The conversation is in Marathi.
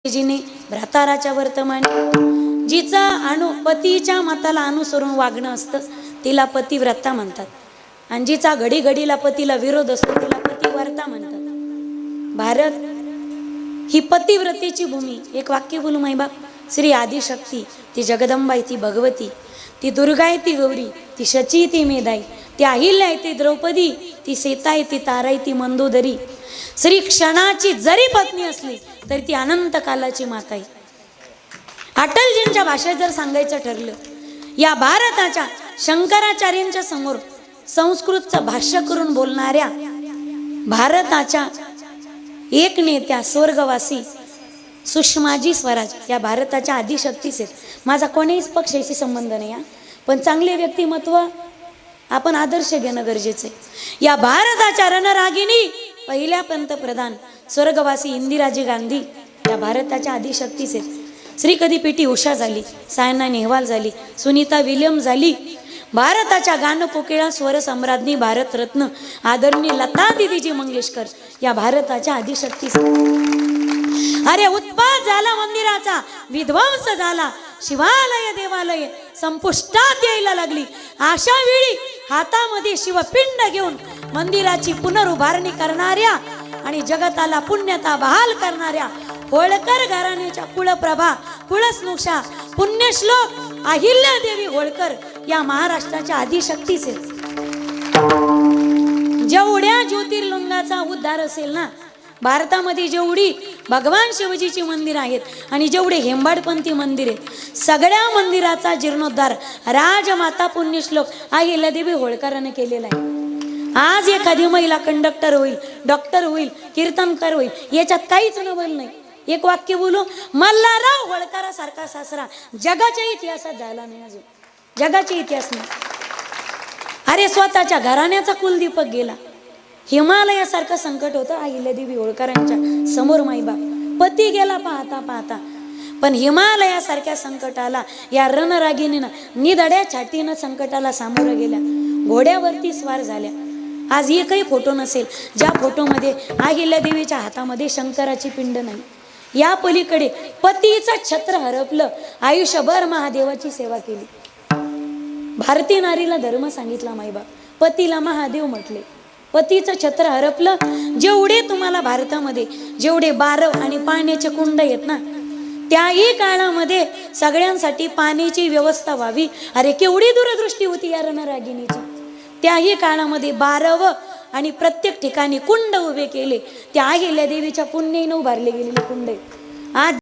जिने भ्राताराच्या वर्तमानी जिचा पतीच्या मताला अनुसरून वागणं असतं तिला पतिव्रता म्हणतात, आणि जिचा घडी घडीला पतीला विरोध असतो तिला पतिव्रता म्हणतात। भारत ही पतिव्रतेची भूमी। एक वाक्य बोलू माई बाप, श्री आदिशक्ती ती जगदंबा ती भगवती, ती दुर्गा आहे ती गौरी, ती शची ती मेधाई, ती अहिल्या आहे ती द्रौपदी, ती सीता आहे ती ताराई ती मंदोदरी। श्री क्षणाची जरी पत्नी असली तरी ती अनंत कालाची माता आहे। अटलजींच्या भाषेत जर सांगायचं ठरलं, या भारताच्या शंकराचार्यांच्या समोर संस्कृतचं भाष्य करून बोलणाऱ्या भारताच्या एक नेत्या स्वर्गवासी सुषमाजी स्वराज या भारताच्या आदिशक्तीच आहेत। माझा कोणीच पक्षाशी संबंध नाही, पण चांगले व्यक्तिमत्व आपण आदर्श घेणं गरजेचं आहे। या भारताच्या रणरागिणी पहिल्या पंतप्रधान स्वर्गवासी इंदिराजी गांधी या भारताच्या आदिशक्तीच आहेत। श्री कधी पीटी उषा झाली, सायना नेहवाल झाली, सुनीता विलियम्स झाली, भारताच्या गानकोकिळा स्वर सम्राज्ञी भारतरत्न आदरणीय लता दीदीजी मंगेशकर या भारताच्या आदिशक्तीच। अरे उत्पात झाला मंदिराचा, विध्वंस झाला, शिवालय देवालय संपुष्टात यायला लागली, अशा वेळी हातामध्ये शिवपिंड घेऊन मंदिराची पुनरुभारणी करणाऱ्या आणि जगताला पुण्यता बहाल करणाऱ्या होळकर घराण्याच्या कुलप्रभा कुलस्नुषा पुण्यश्लोक अहिल्यादेवी होळकर या महाराष्ट्राच्या आदिशक्तीच आहेत। जेवढ्या ज्योतिर्लिंगाचा उद्धार असेल ना भारतामध्ये, जेवढी भगवान शिवजीची मंदिर आहेत आणि जेवढे हेंबाडपंथी मंदिर आहेत, सगळ्या मंदिराचा जीर्णोद्धार राजमाता पुण्यश्लोक अहिल्यादेवी होळकरांनी केलेला आहे। आज एखादी महिला कंडक्टर होईल, डॉक्टर होईल, कीर्तनकार होईल, याच्यात काहीच नवल नाही। एक वाक्य बोलू, मल्हारराव होळकरासारखा सासरा जगाच्या इतिहासात झाला नाही, अजून जगाच्या इतिहास नाही। अरे स्वतःच्या घराण्याचा कुलदीपक गेला, हिमालयासारखं संकट होतं अहिल्यादेवी होळकरांच्या समोर माईबाप, पती गेला पाहता पाहता, पण हिमालयासारख्या संकटाला या रणरागिणीनं निधड्या छातीनं संकटाला सामोरं गेल्या, घोड्यावरती स्वार झाल्या। आज एकही फोटो नसेल ज्या फोटोमध्ये अहिल्यादेवीच्या हातामध्ये शंकराची पिंड नाही, या पलीकडे पतीचं छत्र हरपलं, आयुष्यभर महादेवाची सेवा केली। भारतीय नारीला धर्म सांगितला माईबाप, पतीला महादेव म्हटले, पतीचं छत्र हरपलं। जेवढे तुम्हाला भारतामध्ये जेवढे बारव आणि पाण्याचे कुंड आहेत ना, त्याही काळामध्ये सगळ्यांसाठी पाण्याची व्यवस्था व्हावी, अरे केवढी दूरदृष्टी होती या रणरागिणीची। त्याही काळामध्ये बारव आणि प्रत्येक ठिकाणी कुंड उभे केले, त्या अहिल्यादेवीच्या पुण्याने उभारले गेलेले कुंड। आज